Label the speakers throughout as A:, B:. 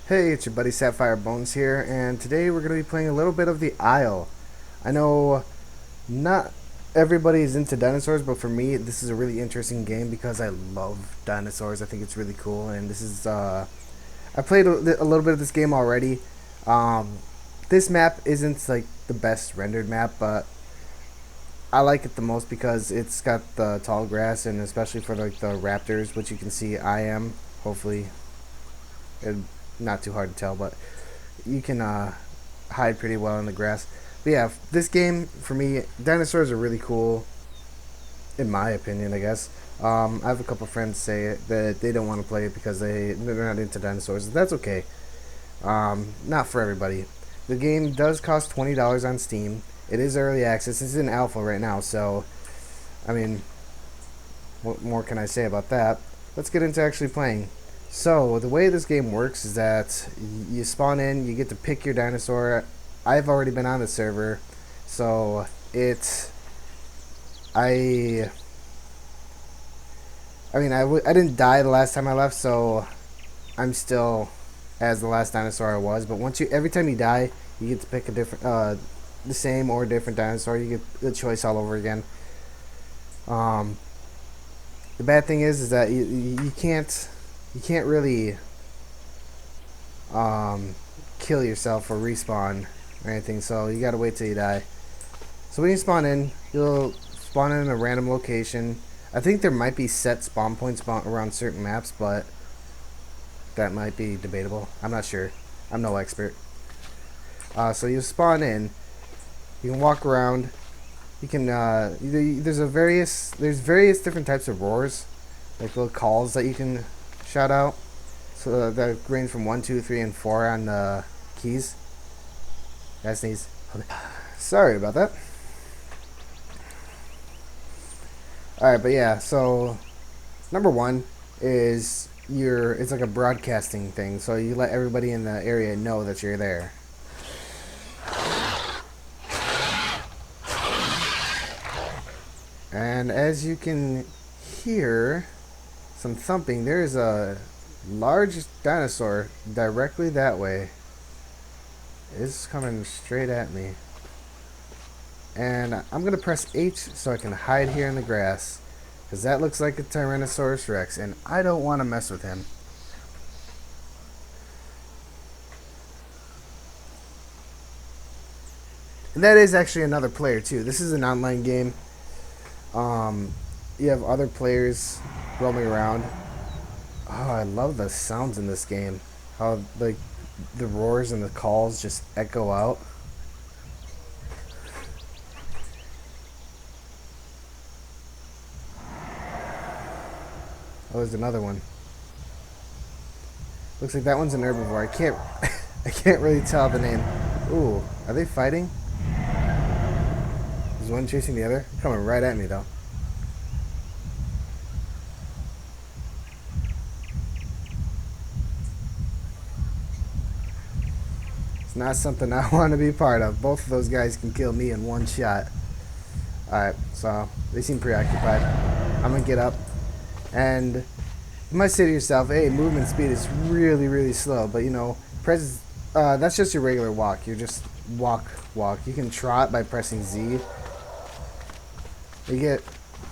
A: Hey, it's your buddy Sapphire Bones here, and today we're going to be playing a little bit of the Isle. I know not everybody is into dinosaurs, but for me, this is a really interesting game because I love dinosaurs. I think it's really cool, and this is, I played a little bit of this game already. Um, this map isn't like the best rendered map, but I like it the most because it's got the tall grass, and especially for like the raptors, which you can see I am. Hopefully, it, not too hard to tell, but you can hide pretty well in the grass. But yeah, this game for me, dinosaurs are really cool, in my opinion. I guess. I have a couple friends say that they don't want to play it because they're not into dinosaurs. That's okay. Not for everybody. The game does cost $20 on Steam. It is early access. It's in alpha right now, so I mean, what more can I say about that? Let's get into actually playing. So, the way this game works is that you spawn in, you get to pick your dinosaur. I've already been on the server, so it's. I. I didn't die the last time I left, so I'm still as the last dinosaur I was. But every time you die, you get to pick a different, the same or different dinosaur. You get the choice all over again. Um, the bad thing is that you can't really um, kill yourself or respawn or anything. So you gotta wait till you die. So when you spawn in, you'll spawn in a random location. I think there might be set spawn points around certain maps, but that might be debatable. I'm not sure. I'm no expert. So you spawn in. You can walk around. You can. There's various different types of roars, like little calls that you can shout out. So that range from 1, 2, 3, and 4 on the keys. That sneeze. Sorry about that. Alright, but yeah, so number one is it's like a broadcasting thing, so you let everybody in the area know that you're there. And as you can hear some thumping, there's a large dinosaur directly that way. It's coming straight at me. And I'm going to press H so I can hide here in the grass. Because that looks like a Tyrannosaurus Rex, and I don't want to mess with him. And that is actually another player, too. This is an online game. You have other players roaming around. Oh, I love the sounds in this game. How, like, the roars and the calls just echo out. Oh, there's another one. Looks like that one's an herbivore. I can't I can't really tell the name. Ooh, are they fighting? Is one chasing the other? Coming right at me though. It's not something I want to be part of. Both of those guys can kill me in one shot. Alright, so they seem preoccupied. I'm gonna get up and you might say to yourself, hey, movement speed is really, really slow, but you know, that's just your regular walk. You're just walk. You can trot by pressing Z. You get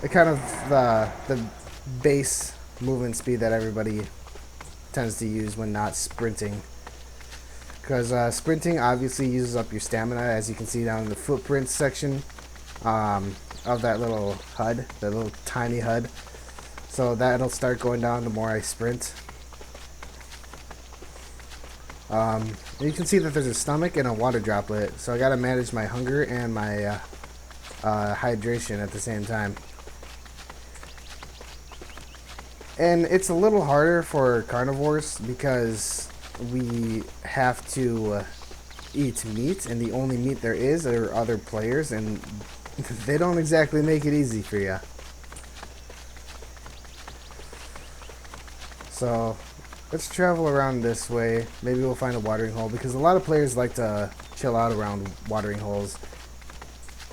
A: a kind of the base movement speed that everybody tends to use when not sprinting. Because sprinting obviously uses up your stamina, as you can see down in the footprints section of that little HUD, that little tiny HUD. So that'll start going down the more I sprint. You can see that there's a stomach and a water droplet, so I gotta manage my hunger and my hydration at the same time. And it's a little harder for carnivores because we have to eat meat, and the only meat there is are other players, and they don't exactly make it easy for you. So let's travel around this way. Maybe we'll find a watering hole because a lot of players like to chill out around watering holes,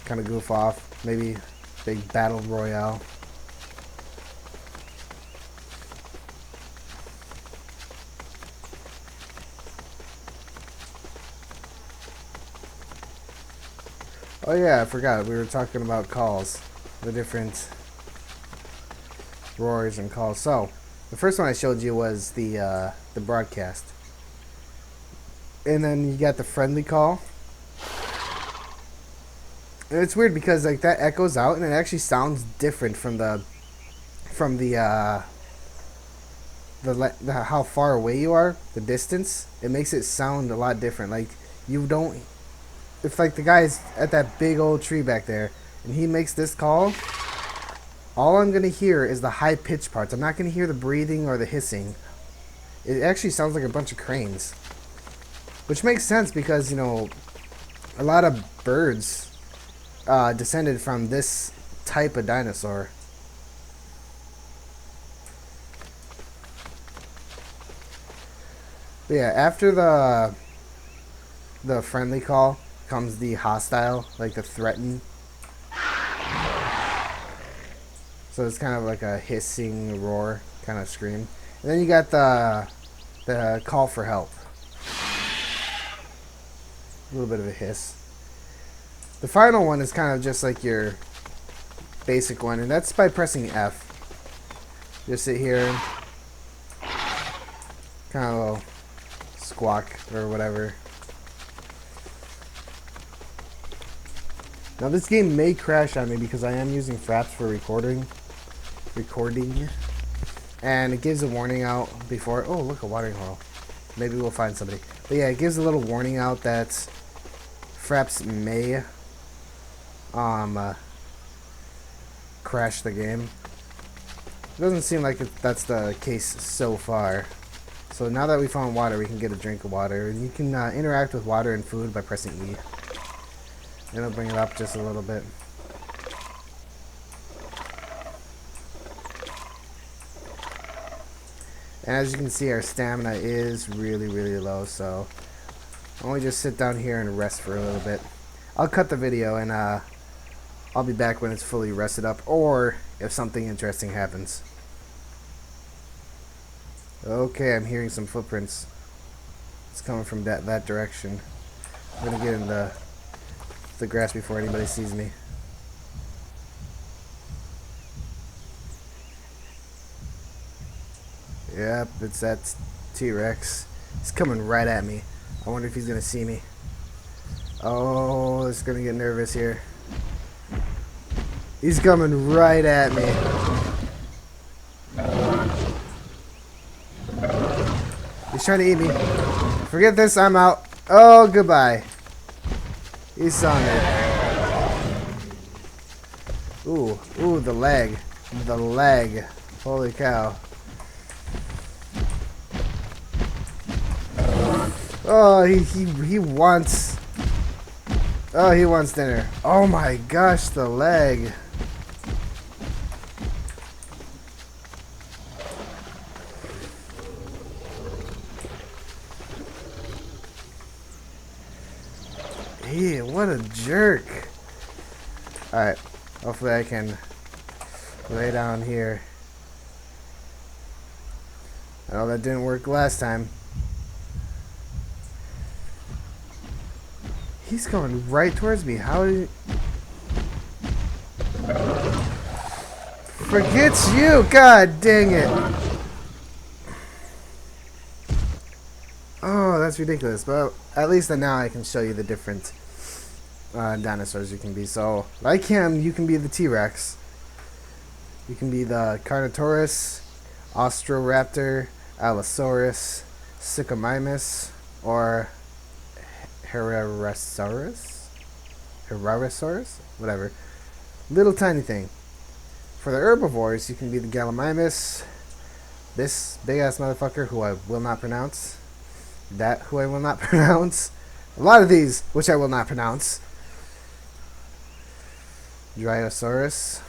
A: kind of goof off. Maybe big battle royale. Oh yeah, I forgot. We were talking about calls. The different roars and calls. So, the first one I showed you was the broadcast. And then you got the friendly call. And it's weird because like that echoes out and it actually sounds different from the how far away you are, the distance. It makes it sound a lot different. Like you don't if like the guy's at that big old tree back there and he makes this call, all I'm going to hear is the high pitched parts. I'm not going to hear the breathing or the hissing. It actually sounds like a bunch of cranes. Which makes sense because, you know, a lot of birds descended from this type of dinosaur. But yeah, after the friendly call comes the hostile, like the threaten. So it's kind of like a hissing roar kind of scream. And then you got the call for help. A little bit of a hiss. The final one is kind of just like your basic one, and that's by pressing F. Just sit here, kind of a little squawk or whatever. Now this game may crash on me because I am using Fraps for recording, and it gives a warning out before. Oh, look, a watering hole. Maybe we'll find somebody. But yeah, it gives a little warning out that Fraps may crash the game. It doesn't seem like that's the case so far. So now that we found water, we can get a drink of water. And you can interact with water and food by pressing E. It'll bring it up just a little bit. And as you can see, our stamina is really, really low, so I'll only just sit down here and rest for a little bit. I'll cut the video and I'll be back when it's fully rested up, or if something interesting happens. Okay, I'm hearing some footprints. It's coming from that direction. I'm gonna get in the grass before anybody sees me. Yep, it's that T-Rex. He's coming right at me. I wonder if he's gonna see me. Oh, it's gonna get nervous here. He's coming right at me. He's trying to eat me. Forget this, I'm out. Oh, goodbye. He saw me. Ooh, the leg. The leg. Holy cow. Oh, he wants... Oh, he wants dinner. Oh my gosh, the leg. Hey, what a jerk. Alright, hopefully I can lay down here. I know that didn't work last time. He's coming right towards me. How did he... Forgets you! God dang it! Oh, that's ridiculous. But at least now I can show you the different dinosaurs you can be. So, like him, you can be the T-Rex. You can be the Carnotaurus, Austroraptor, Allosaurus, Sycamimos, or Herrerasaurus? Whatever. Little tiny thing. For the herbivores, you can be the Gallimimus, this big-ass motherfucker who I will not pronounce, that who I will not pronounce, a lot of these which I will not pronounce, Dryosaurus,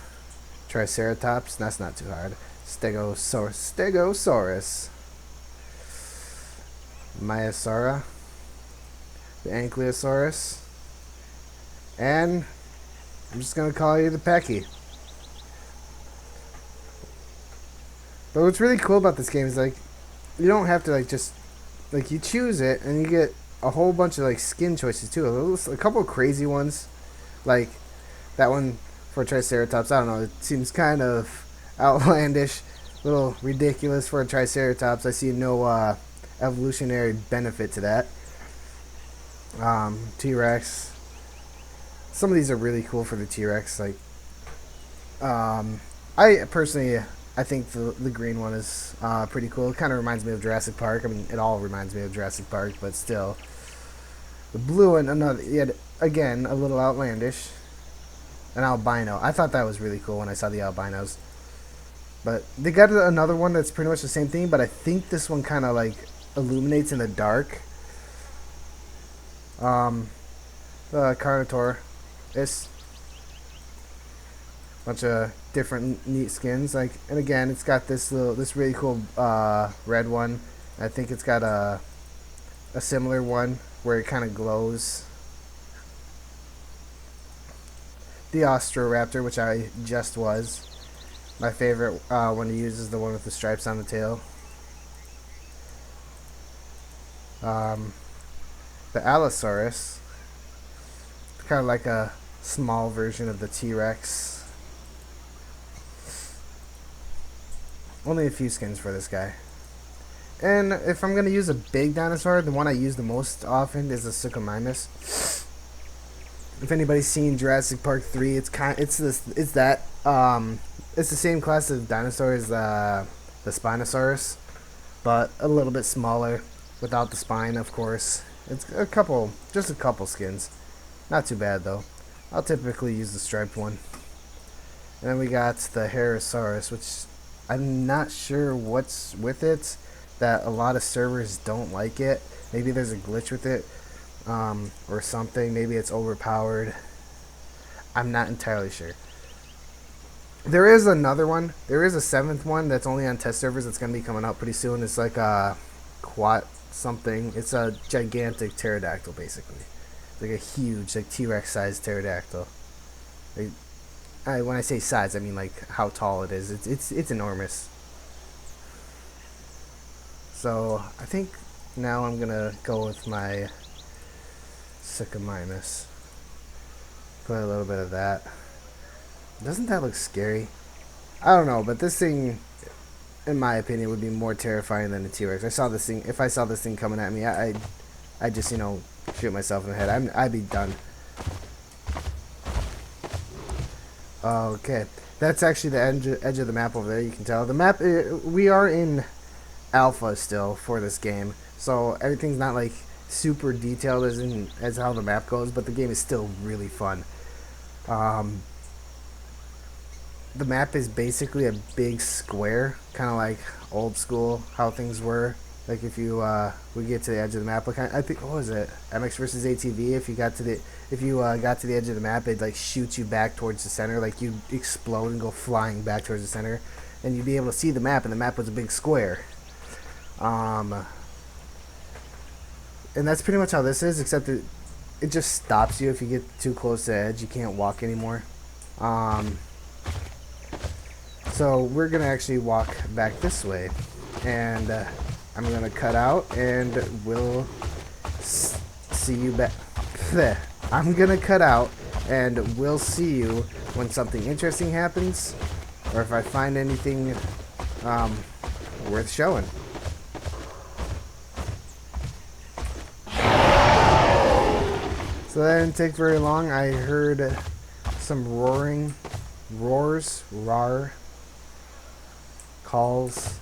A: Triceratops, that's not too hard, Stegosaurus, Maiasaura, the Ankylosaurus, and I'm just going to call you the Pecky. But what's really cool about this game is, like, you don't have to, like, just, like, you choose it, and you get a whole bunch of, like, skin choices, too. A couple of crazy ones, Like that one for Triceratops, I don't know, it seems kind of outlandish, a little ridiculous for a Triceratops. I see no evolutionary benefit to that. T-Rex. Some of these are really cool for the T-Rex. Like, I personally, I think the green one is pretty cool. It kind of reminds me of Jurassic Park. I mean, it all reminds me of Jurassic Park, but still, the blue one, another, yet again, a little outlandish. An albino. I thought that was really cool when I saw the albinos. But they got another one that's pretty much the same thing, but I think this one kind of like illuminates in the dark. The Carnotaur. It's a bunch of different neat skins. Like, and again, it's got this really cool red one. I think it's got a similar one where it kind of glows. The Ostroraptor, which I just was. My favorite one to use is the one with the stripes on the tail. The Allosaurus. Kind of like a small version of the T-Rex. Only a few skins for this guy. And if I'm going to use a big dinosaur, the one I use the most often is the Suchomimus. If anybody's seen Jurassic Park 3, it's the same class of dinosaur as the Spinosaurus, but a little bit smaller, without the spine, of course. It's just a couple skins. Not too bad though. I'll typically use the striped one. And then we got the Herosaurus, which I'm not sure what's with it, that a lot of servers don't like it. Maybe there's a glitch with it, or something. Maybe it's overpowered. I'm not entirely sure. There is another one. There is a 7th one that's only on test servers that's going to be coming out pretty soon. It's like a quad something. It's a gigantic pterodactyl, basically. Like a huge, like T-Rex sized pterodactyl. When I say size, I mean like how tall it is. It's enormous. So I think now I'm gonna go with my Suchomimus. Put a little bit of that. Doesn't that look scary? I don't know, but this thing, in my opinion, would be more terrifying than the T-Rex. If I saw this thing coming at me, I'd just, shoot myself in the head. I'd be done. Okay, that's actually the edge of the map over there. You can tell the map. We are in alpha still for this game, so everything's not like super detailed as how the map goes, but the game is still really fun. The map is basically a big square, kind of like old school how things were. Like if you we get to the edge of the map, like I think, what was it, MX versus ATV? If you got to the edge of the map, it'd like shoot you back towards the center, like you'd explode and go flying back towards the center, and you'd be able to see the map, and the map was a big square. And that's pretty much how this is, except that it just stops you if you get too close to the edge. You can't walk anymore. So we're gonna actually walk back this way, and I'm gonna cut out, and we'll see you back. I'm gonna cut out, and we'll see you when something interesting happens, or if I find anything worth showing. So that didn't take very long. I heard some roars, calls.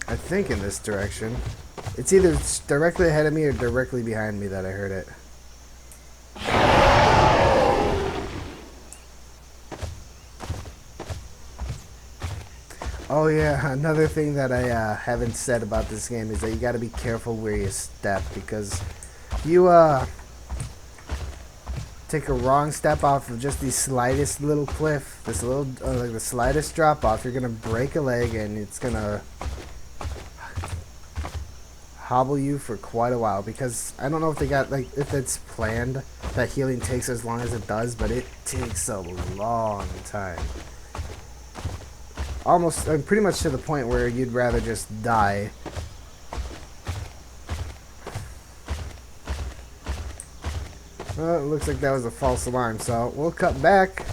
A: I think in this direction. It's either directly ahead of me or directly behind me that I heard it. Oh yeah, another thing that I haven't said about this game is that you gotta be careful where you step, because you take a wrong step off of just the slightest little cliff, this little like the slightest drop off, you're gonna break a leg, and it's gonna hobble you for quite a while. Because I don't know if they got, like, if it's planned that healing takes as long as it does, but it takes a long time. Almost pretty much to the point where you'd rather just die. Well, it looks like that was a false alarm, so we'll cut back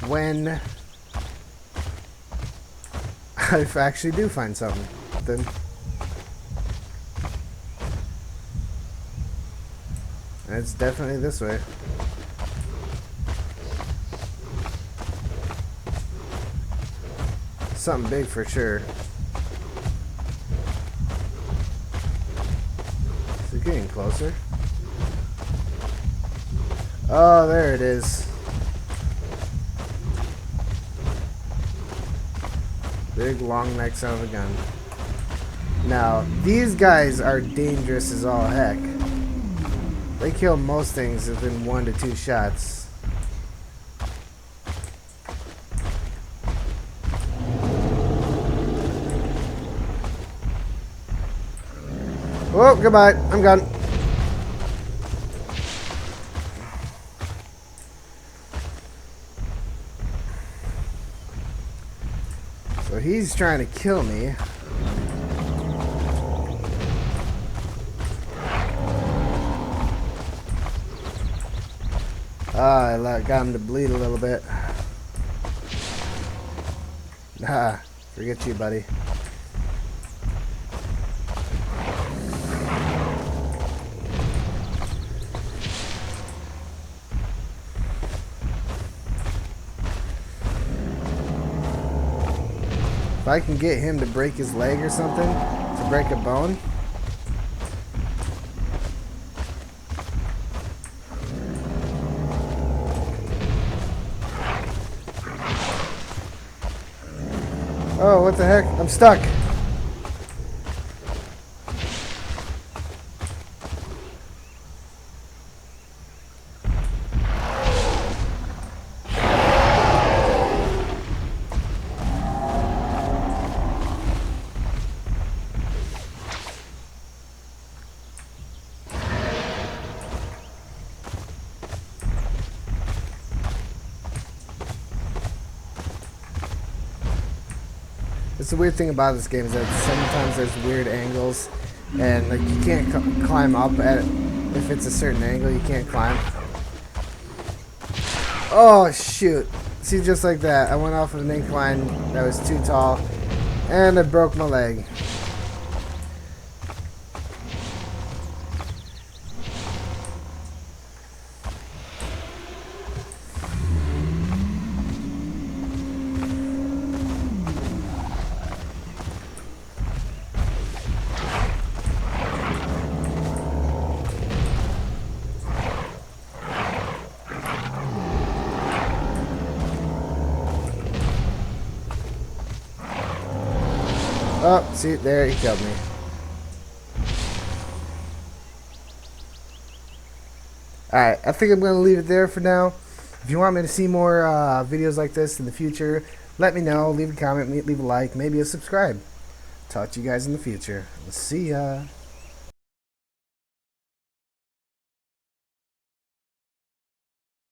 A: when I actually do find something. Then it's definitely this way. Something big for sure. Is it getting closer? Oh, there it is. Big long neck son of a gun. Now, these guys are dangerous as all heck. They kill most things within 1 to 2 shots. Oh, goodbye. I'm gone. So he's trying to kill me. I got him to bleed a little bit. Ah, forget you, buddy. If I can get him to break his leg or something, to break a bone. Oh, what the heck? I'm stuck. It's the weird thing about this game is that sometimes there's weird angles, and like you can't climb up at it. If it's a certain angle, you can't climb. Oh shoot! See, just like that, I went off of an incline that was too tall, and I broke my leg. Oh, see, there, he killed me. Alright, I think I'm going to leave it there for now. If you want me to see more videos like this in the future, let me know. Leave a comment, leave a like, maybe a subscribe. Talk to you guys in the future. See ya.